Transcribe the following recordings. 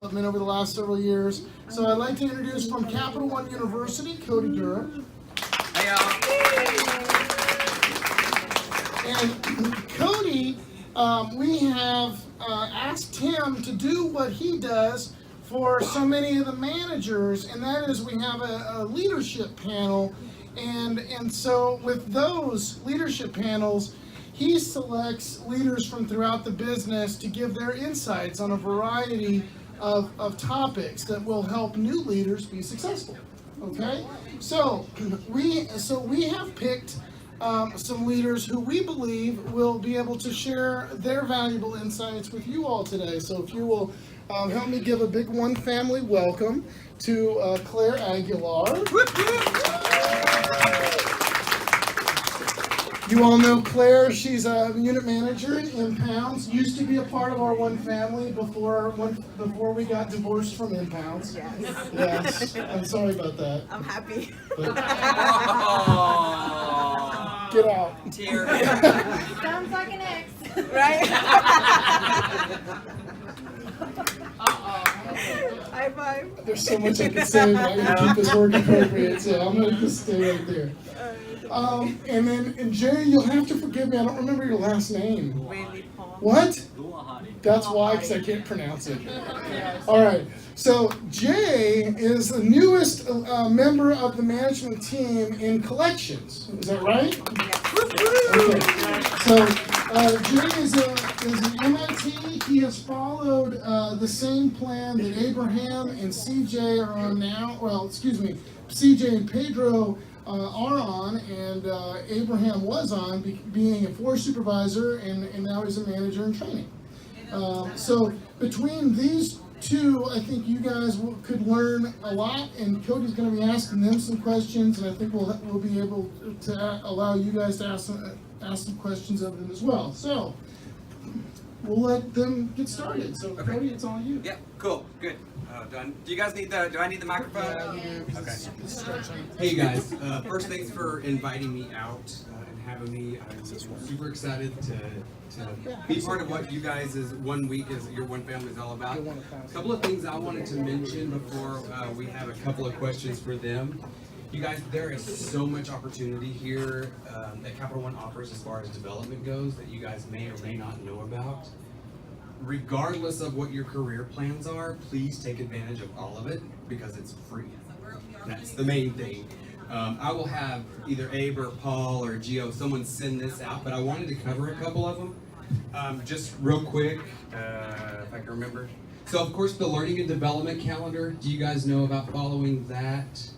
over the last several years. So I'd like to introduce from Capital One University, Cody Durham. Hey, y'all. And Cody, we have asked him to do what he does for so many of the managers, and that is we have a leadership panel, and so with those leadership panels, he selects leaders from throughout the business to give their insights on a variety of topics that will help new leaders be successful. Okay, so we have picked some leaders who we believe will be able to share their valuable insights with you all today. So if you will help me give a big one family welcome to Clair Aguilar. You all know Claire. She's a unit manager in Impounds. Used to be a part of our one family before we got divorced from Impounds. Yes. Yes. I'm sorry about that. I'm happy. But Oh, get out. tear. Sounds like an ex. Right? High five. There's so much I could say, but I'm going to keep this work appropriate, so I'm going to just stay right there. And Jay, you'll have to forgive me. I don't remember your last name. Randy Paul. What? That's why, because I can't pronounce it. All right. So Jay is the newest member of the management team in collections. Is that right? Okay. So Jay is an MIT. He has followed the same plan that Abraham and CJ are on now. Well, excuse me, CJ and Pedro are on, and Abraham was on, being a floor supervisor, and now he's a manager in training. So between these two, I think you guys could learn a lot, and Cody's going to be asking them some questions, and I think we'll be able to allow you guys to ask some questions of them as well. So we'll let them get started. So Okay. Cody, it's all you. Yeah, cool, good. Done. Do you guys need do I need the microphone? Okay. Hey you guys, first thanks for inviting me out and having me. I'm super excited to be part of what you guys is one week is your one family is all about. A couple of things I wanted to mention before we have a couple of questions for them. You guys, there is so much opportunity here that Capital One offers as far as development goes that you guys may or may not know about. Regardless of what your career plans are, please take advantage of all of it because it's free. That's the main thing. I will have either Abe or Paul or Gio, someone send this out, but I wanted to cover a couple of them. Just real quick, if I can remember. So of course the learning and development calendar, do you guys know about following that?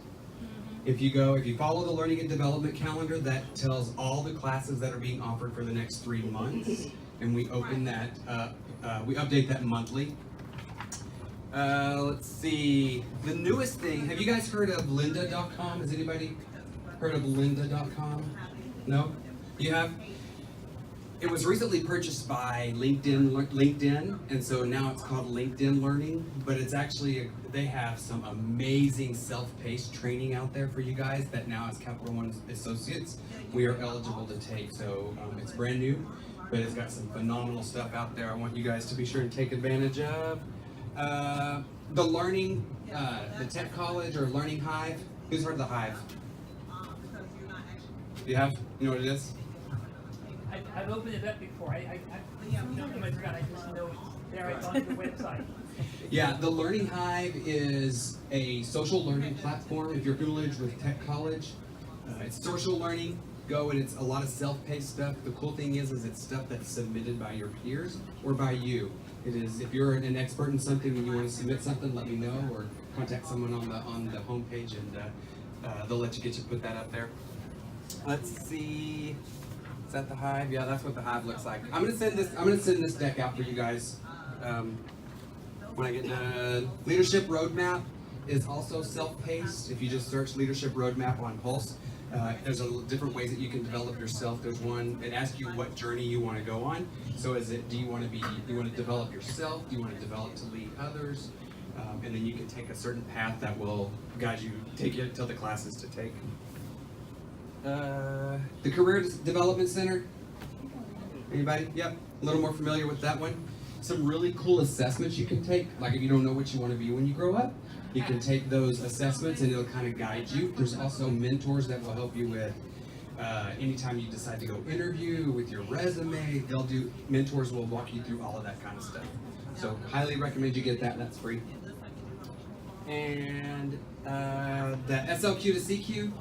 If you follow the learning and development calendar, that tells all the classes that are being offered for the next 3 months, and we open that up. We update that monthly. Let's see. The newest thing, have you guys heard of lynda.com? Has anybody heard of lynda.com? No? You have? It was recently purchased by LinkedIn, and so now it's called LinkedIn Learning, but it's actually, they have some amazing self-paced training out there for you guys that now as Capital One Associates, we are eligible to take. So it's brand new, but it's got some phenomenal stuff out there I want you guys to be sure and take advantage of. The learning, the Tech College or Learning Hive. Who's heard of the Hive? You have? You know what it is? I've opened it up before. I forgot. I just know it's there. It's on the website. Yeah, the Learning Hive is a social learning platform. If you're familiar with Tech College, it's social learning. Go and it's a lot of self-paced stuff. The cool thing is it's stuff that's submitted by your peers or by you. It is, if you're an expert in something and you want to submit something, let me know or contact someone on the homepage and they'll let you put that up there. Let's see. Is that the Hive? Yeah, that's what the Hive looks like. I'm gonna send this deck out for you guys when I get done. Leadership Roadmap is also self-paced. If you just search Leadership Roadmap on Pulse, there's different ways that you can develop yourself. There's one, it asks you what journey you want to go on. So do you want to develop yourself? Do you want to develop to lead others? And then you can take a certain path that will guide you, take you to the classes to take. The Career Development Center. Anybody? Yep. A little more familiar with that one. some really cool assessments you can take. Like if you don't know what you want to be when you grow up, you can take those assessments and it'll kind of guide you. There's also mentors that will help you with anytime you decide to go interview with your resume. Mentors will walk you through all of that kind of stuff. So highly recommend you get that. That's free. And the SLQ to CQ,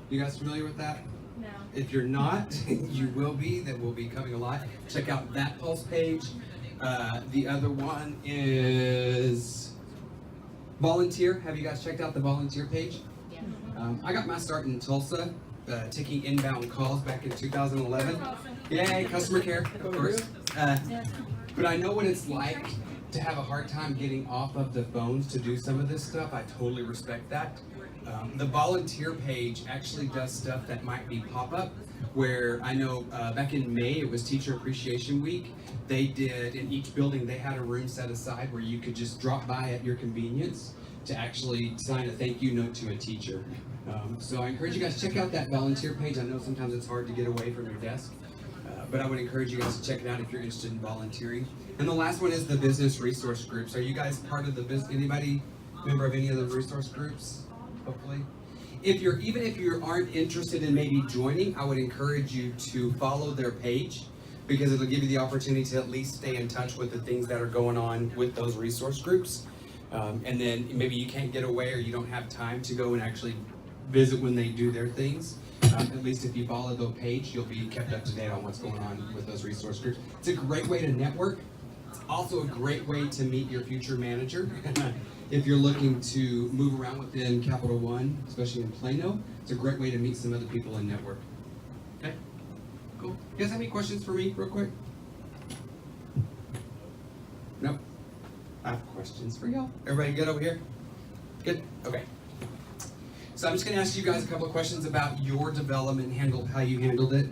you guys familiar with that? No. If you're not, you will be. That will be coming a lot. Check out that Pulse page. The other one is volunteer. Have you guys checked out the volunteer page? Yeah. I got my start in Tulsa, taking inbound calls back in 2011. Yay, customer care, of course. But I know what it's like to have a hard time getting off of the phones to do some of this stuff. I totally respect that. The volunteer page actually does stuff that might be pop-up, where I know back in May, it was Teacher Appreciation Week. They did, in each building, they had a room set aside where you could just drop by at your convenience to actually sign a thank you note to a teacher. So I encourage you guys to check out that volunteer page. I know sometimes it's hard to get away from your desk, but I would encourage you guys to check it out if you're interested in volunteering. And the last one is the business resource groups. Are you guys part of the business? Anybody member of any of the resource groups? Hopefully. Even if you aren't interested in maybe joining, I would encourage you to follow their page, because it'll give you the opportunity to at least stay in touch with the things that are going on with those resource groups. And then maybe you can't get away or you don't have time to go and actually visit when they do their things. At least if you follow the page, you'll be kept up to date on what's going on with those resource groups. It's a great way to network. It's also a great way to meet your future manager. If you're looking to move around within Capital One, especially in Plano, it's a great way to meet some other people and network. Okay, cool. You guys have any questions for me real quick? No? I have questions for y'all. Everybody good over here? Good? Okay. So I'm just going to ask you guys a couple of questions about your development and how you handled it.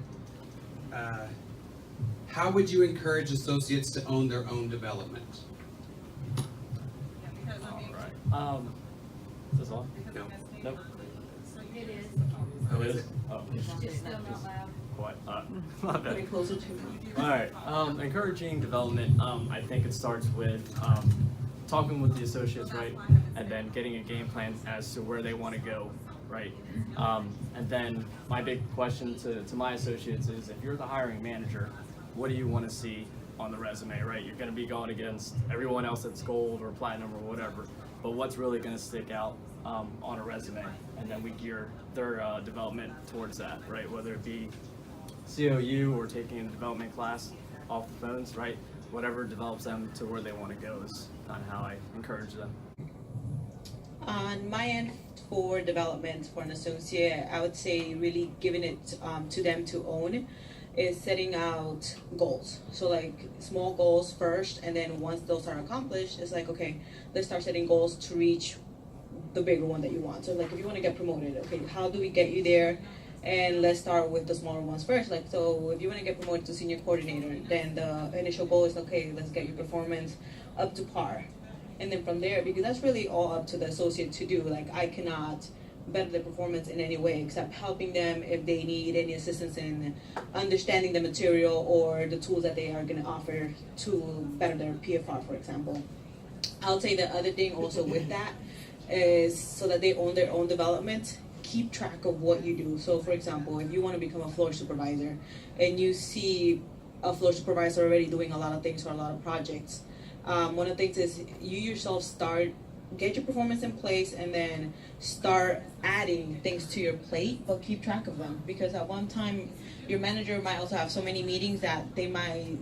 How would you encourage associates to own their own development? Is this on? No. Nope. It is. Oh, is it? Oh, Just still not loud. quiet. My bad. Alright, encouraging development, I think it starts with, talking with the associates, right? And then getting a game plan as to where they want to go, right? And then my big question to my associates is, if you're the hiring manager, what do you want to see on the resume, right? You're going to be going against everyone else that's gold or platinum or whatever, but what's really going to stick out on a resume? And then we gear their development towards that, right? Whether it be COU or taking a development class off the phones, right? Whatever develops them to where they want to go is kind of how I encourage them. On my end, for development for an associate, I would say really giving it to them to own is setting out goals. So like small goals first, and then once those are accomplished, it's like, okay, let's start setting goals to reach the bigger one that you want. So like if you want to get promoted, okay, how do we get you there? And let's start with the smaller ones first. Like, so if you want to get promoted to senior coordinator, then the initial goal is, okay, let's get your performance up to par. And then from there, because that's really all up to the associate to do. Like, I cannot better their performance in any way except helping them if they need any assistance in understanding the material or the tools that they are going to offer to better their PFR, for example. I'll say the other thing also with that is, so that they own their own development, keep track of what you do. So for example, if you want to become a floor supervisor and you see a floor supervisor already doing a lot of things for a lot of projects, one of the things is you yourself get your performance in place and then start adding things to your plate, but keep track of them, because at one time your manager might also have so many meetings that they might,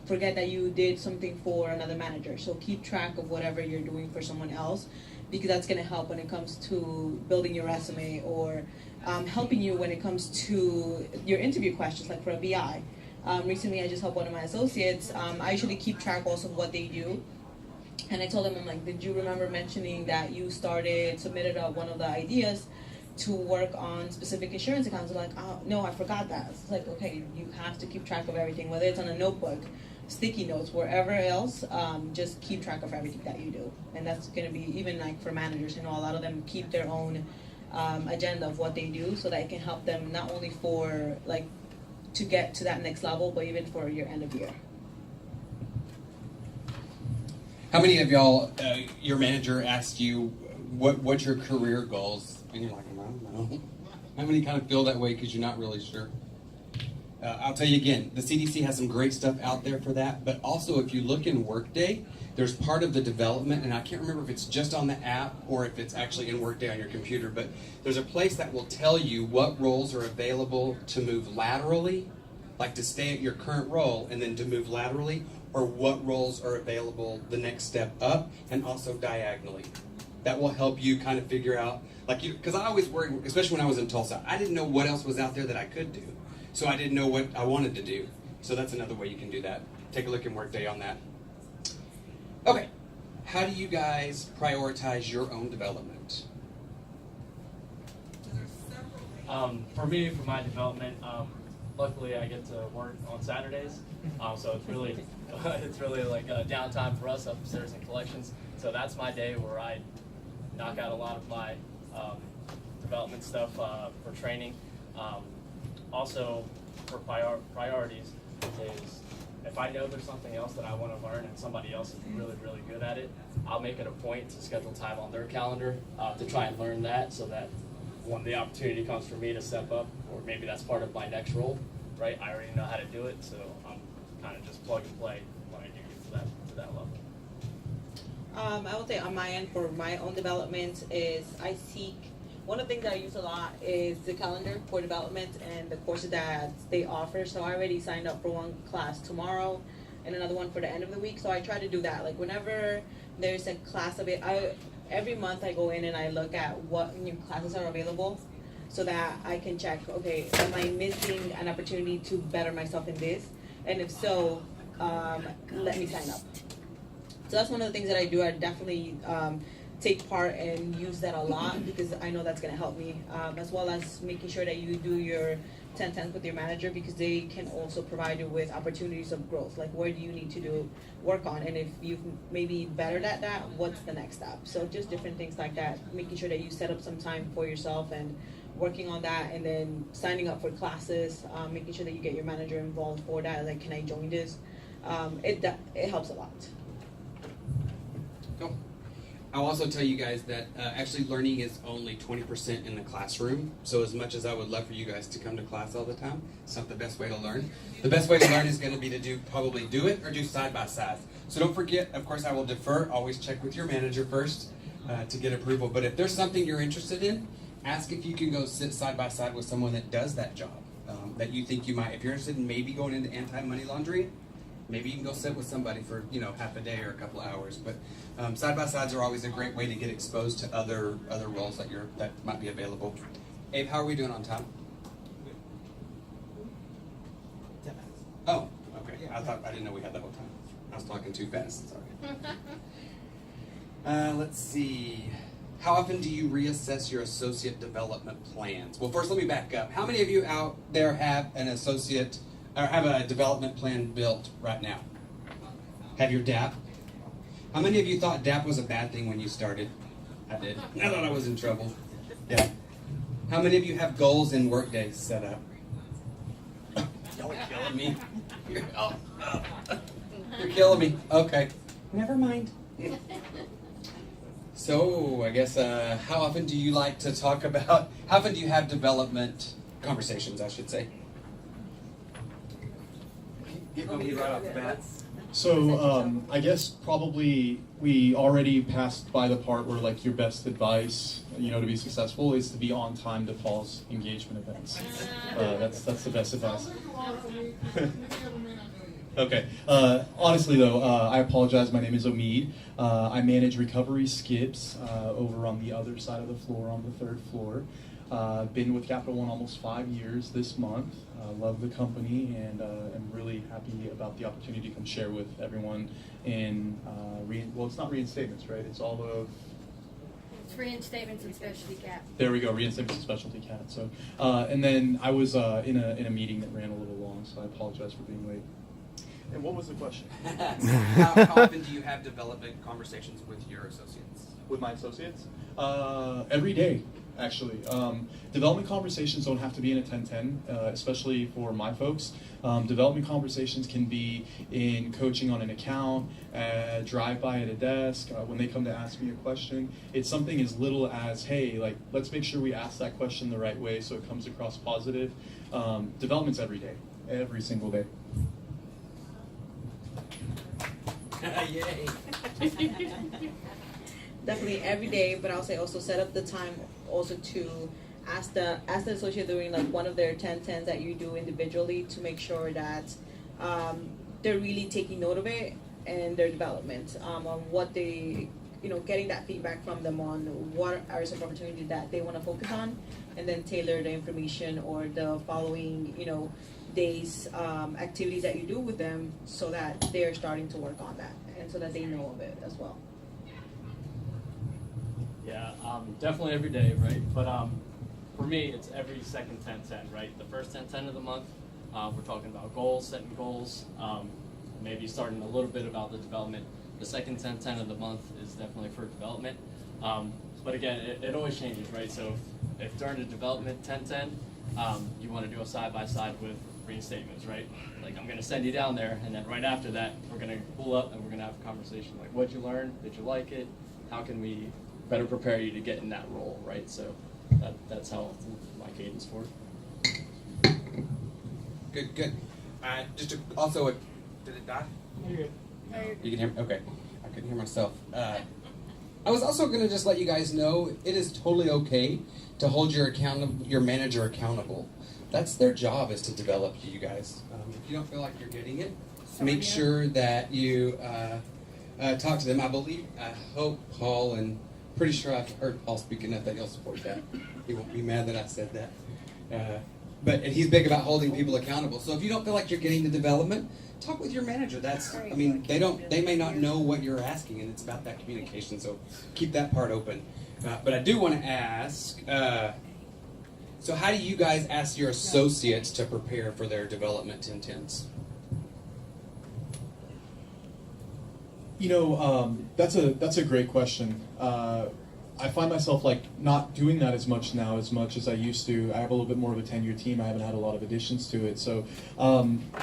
forget that you did something for another manager. So keep track of whatever you're doing for someone else, because that's going to help when it comes to building your resume or helping you when it comes to your interview questions, like for a BI. Recently I just helped one of my associates. I usually keep track also of what they do. And I told them, I'm like, did you remember mentioning that you submitted one of the ideas to work on specific insurance accounts? They're like, oh, no, I forgot that. It's like, okay, you have to keep track of everything, whether it's on a notebook, sticky notes, wherever else, just keep track of everything that you do. And that's going to be, even like for managers, a lot of them keep their own agenda of what they do, so that it can help them not only for, like, to get to that next level, but even for your end of year. How many of y'all, your manager asked you, what's your career goals? And you're like, I don't know. How many kind of feel that way because you're not really sure? I'll tell you again, the CDC has some great stuff out there for that, but also if you look in Workday, there's part of the development, and I can't remember if it's just on the app or if it's actually in Workday on your computer, but there's a place that will tell you what roles are available to move laterally, like to stay at your current role and then to move laterally, or what roles are available the next step up and also diagonally. That will help you kind of figure out, like, because I always worried, especially when I was in Tulsa, I didn't know what else was out there that I could do. So I didn't know what I wanted to do. So that's another way you can do that. Take a look in Workday on that. Okay, how do you guys prioritize your own development? For me, for my development, luckily I get to work on Saturdays, so it's really like downtime for us upstairs in collections. So that's my day where I knock out a lot of my development stuff for training. Also, for priorities, is if I know there's something else that I want to learn and somebody else is really, really good at it, I'll make it a point to schedule time on their calendar to try and learn that, so that when the opportunity comes for me to step up, or maybe that's part of my next role, right? I already know how to do it, so I'm kind of just plug and play when I do get to that level. I would say on my end, for my own development, is I seek, one of the things that I use a lot is the calendar for development and the courses that they offer. So I already signed up for one class tomorrow and another one for the end of the week. So I try to do that. Like whenever there's a class of it, every month I go in and I look at what new classes are available so that I can check, okay, am I missing an opportunity to better myself in this? And if so, let me sign up. So that's one of the things that I do. I definitely take part and use that a lot because I know that's going to help me, as well as making sure that you do your 10/10 with your manager, because they can also provide you with opportunities of growth, like where do you need to do work on, and if you've maybe bettered at that, what's the next step. So just different things like that, making sure that you set up some time for yourself and working on that, and then signing up for classes, making sure that you get your manager involved for that, like can I join this. It helps a lot. Cool. I'll also tell you guys that actually learning is only 20% in the classroom. So as much as I would love for you guys to come to class all the time, it's not the best way to learn. The best way to learn is going to be to probably do it or do side by side. So don't forget, of course, I will defer. Always check with your manager first to get approval. But if there's something you're interested in, ask if you can go sit side by side with someone that does that job that you think you might. If you're interested in maybe going into anti-money laundering, maybe you can go sit with somebody for half a day or a couple of hours. But side by sides are always a great way to get exposed to other roles that might be available. Abe, how are we doing on time? 10 minutes. Oh, okay. I didn't know we had the whole time. I was talking too fast. Sorry. Let's see. How often do you reassess your associate development plans? Well, first let me back up. How many of you out there have an associate or have a development plan built right now? Have your DAP? How many of you thought DAP was a bad thing when you started? I did. I thought I was in trouble. Yeah. How many of you have goals in Workday set up? Y'all are killing me. You're killing me. Okay. Never mind. So, I guess, how often do you like to talk about, how often do you have development conversations, I should say? Get me right off the bat. So I guess probably we already passed by the part where like your best advice, to be successful is to be on time to Paul's engagement events. That's the best advice. Okay. Honestly though, I apologize. My name is Omead. I manage recovery skips over on the other side of the floor, on the 3rd floor. Been with Capital One almost 5 years this month. Love the company and am really happy about the opportunity to come share with everyone in, it's not reinstatements, right? It's all of... It's reinstatements and specialty cap. There we go, reinstatements and specialty cap. So, and then I was in a meeting that ran a little long, so I apologize for being late. And what was the question? How often do you have development conversations with your associates? With my associates? Every day. actually. Development conversations don't have to be in a 10-10, especially for my folks. Development conversations can be in coaching on an account, drive-by at a desk, when they come to ask me a question. It's something as little as, hey, like, let's make sure we ask that question the right way so it comes across positive. Development's every day, every single day. Yay. Definitely every day, but I'll say also set up the time also to ask the associate during like one of their 10-10s that you do individually to make sure that they're really taking note of it and their development on what they, getting that feedback from them on what are some opportunities that they want to focus on, and then tailor the information or the following, days activities that you do with them so that they're starting to work on that and so that they know of it as well. Yeah, definitely every day, right? But for me, it's every second 10-10, right? The first 10-10 of the month, we're talking about goals, setting goals, maybe starting a little bit about the development. The second 10-10 of the month is definitely for development. But again, it always changes, right? So if during the development 10-10, you want to do a side-by-side with reinstatements, right? Like, I'm going to send you down there, and then right after that, we're going to pull up and we're going to have a conversation like, what'd you learn? Did you like it? How can we better prepare you to get in that role, right? So that's how my cadence for it. Good. Did it die? You're good. You can hear me? Okay. I couldn't hear myself. I was also going to just let you guys know it is totally okay to hold your manager accountable. That's their job, is to develop you guys. If you don't feel like you're getting it, make sure that you talk to them. I hope Paul, and pretty sure I've heard Paul speaking up, that he'll support that. He won't be mad that I said that. And he's big about holding people accountable. So if you don't feel like you're getting the development, talk with your manager. They may not know what you're asking, and it's about that communication. So keep that part open. But I do want to ask, so how do you guys ask your associates to prepare for their development 10-10s? That's a great question. I find myself like not doing that as much now as I used to. I have a little bit more of a tenured team. I haven't had a lot of additions to it. So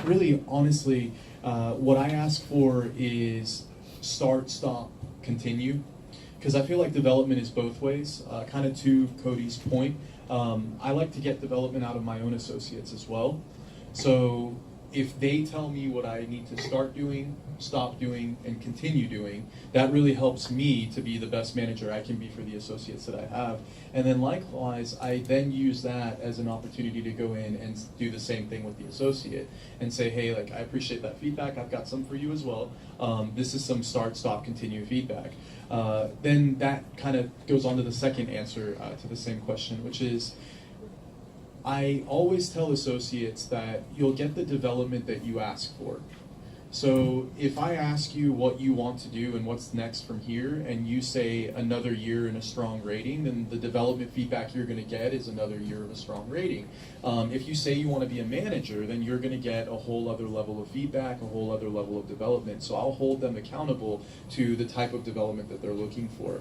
really, honestly, what I ask for is start, stop, continue. Because I feel like development is both ways. Kind of to Cody's point, I like to get development out of my own associates as well. So if they tell me what I need to start doing, stop doing, and continue doing, that really helps me to be the best manager I can be for the associates that I have. And then likewise, I then use that as an opportunity to go in and do the same thing with the associate and say, hey, like, I appreciate that feedback. I've got some for you as well. This is some start, stop, continue feedback. Then that kind of goes on to the second answer to the same question, which is, I always tell associates that you'll get the development that you ask for. So if I ask you what you want to do and what's next from here, and you say another year and a strong rating, then the development feedback you're going to get is another year of a strong rating. If you say you want to be a manager, then you're going to get a whole other level of feedback, a whole other level of development. So I'll hold them accountable to the type of development that they're looking for.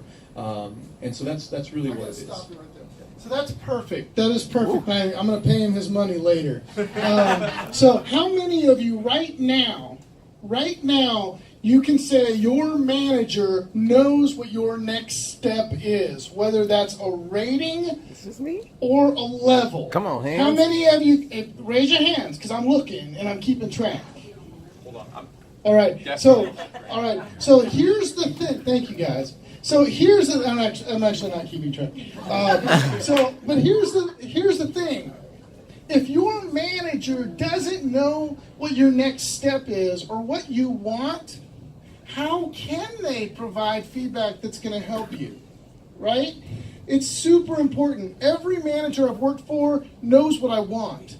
And so that's really what it is. Stop you right there. So that's perfect. That is perfect. I'm going to pay him his money later. So how many of you right now, you can say your manager knows what your next step is, whether that's a rating or a level? Come on, hands. How many of you, raise your hands, because I'm looking and I'm keeping track. Hold on. All right. So here's the thing. Thank you, guys. So here's the. I'm actually not keeping track. But here's the thing. If your manager doesn't know what your next step is or what you want, how can they provide feedback that's going to help you? Right? It's super important. Every manager I've worked for knows what I want,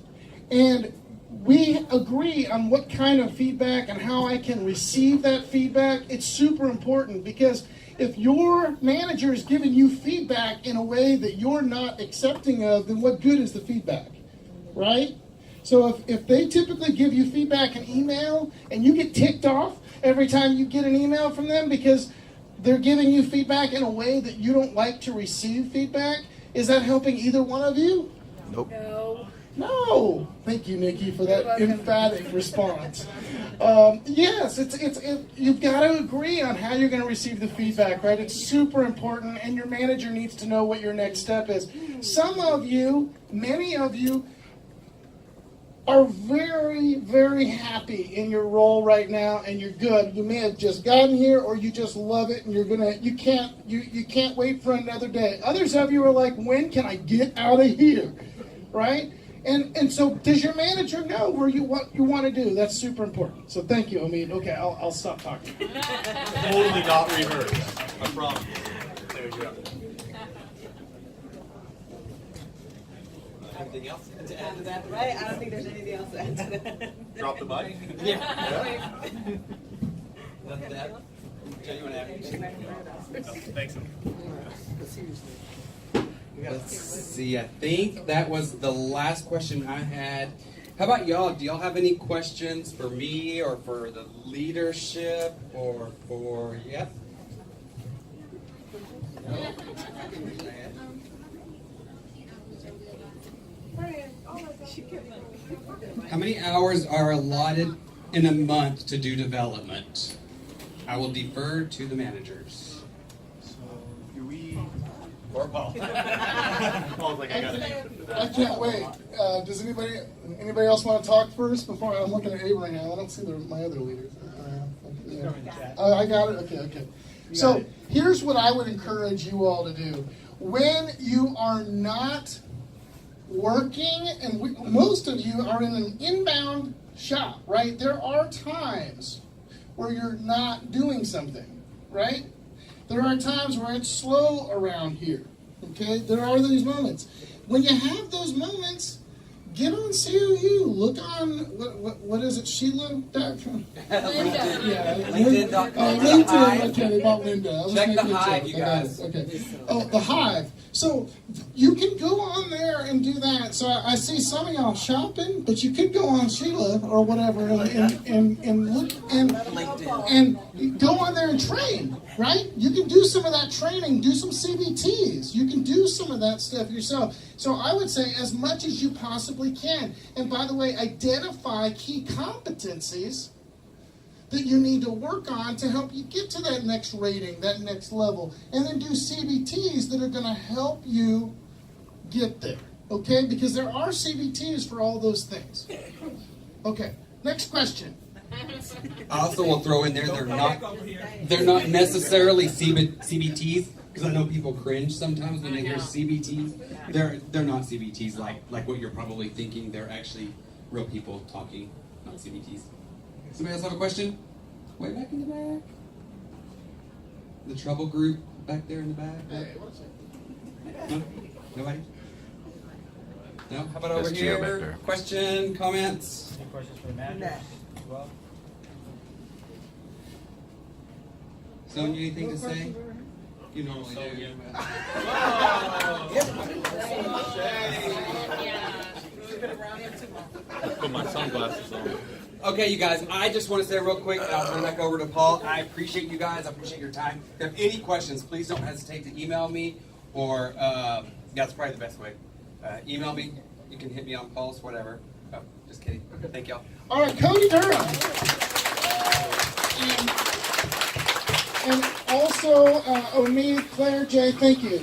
and we agree on what kind of feedback and how I can receive that feedback. It's super important, because if your manager is giving you feedback in a way that you're not accepting of, then what good is the feedback, right? So if they typically give you feedback in email and you get ticked off every time you get an email from them because they're giving you feedback in a way that you don't like to receive feedback, Is that helping either one of you? No. No. Thank you, Nikki, for that welcome. emphatic response. Yes, you've got to agree on how you're going to receive the feedback, right? It's super important, and your manager needs to know what your next step is. Some of you, many of you, are very, very happy in your role right now, and you're good. You may have just gotten here, or you just love it, and you can't wait for another day. Others of you are like, when can I get out of here, right? And so, does your manager know what you want to do? That's super important. So, thank you, Omead. Okay, I'll stop talking. Totally not rehearsed. I promise. There you go. Anything else to add to that? Right? I don't think there's anything else to add to that. Drop the mic. Yeah. Nothing to add? Jay, you want to add? Thanks. Let's see, I think that was the last question I had. How about y'all? Do y'all have any questions for me or for the leadership or for, yep? No? How many hours are allotted in a month to do development? I will defer to the managers. So, do we... Or Paul. Paul's like, I got an answer for that. I can't wait. Does anybody else want to talk first? Before I'm looking at Abraham, I don't see my other leaders. Yeah. I got it. Okay. So here's what I would encourage you all to do: when you are not working, and most of you are in an inbound shop, right? There are times where you're not doing something, right? There are times where it's slow around here, okay? There are these moments. When you have those moments, get on COU. Look on, what is it, Sheila? Linda. Yeah, LinkedIn.com. LinkedIn, okay, about Linda. I was Check the making a Hive, joke. you I got guys. it. Okay. Oh, the Hive. So you can go on there and do that. So I see some of y'all shopping, but you could go on Sheila or whatever and look and go on there and train, right? You can do some of that training, do some CBTs. You can do some of that stuff yourself. So I would say as much as you possibly can. And by the way, identify key competencies that you need to work on to help you get to that next rating, that next level. And then do CBTs that are going to help you get there, okay? Because there are CBTs for all those things. Okay, next question. I also will throw in there, they're not necessarily CBTs, because I know people cringe sometimes when they hear CBTs. They're not CBTs like what you're probably thinking. They're actually real people talking, not CBTs. Somebody else have a question? Way back in the back. The trouble group back there in the back. No? Nobody? No? How about over Just Gio back here? there. Question, comments? Any questions for the manager as well? Sonia, anything to say? You normally do. Put my sunglasses on. Okay, you guys, I just want to say real quick, and I'll turn it back over to Paul. I appreciate you guys. I appreciate your time. If you have any questions, please don't hesitate to email me, or that's probably the best way. Email me. You can hit me on Pulse, whatever. Oh, just kidding. Thank y'all. All right, Cody Durham. And also, Omead, Claire, Jay, thank you.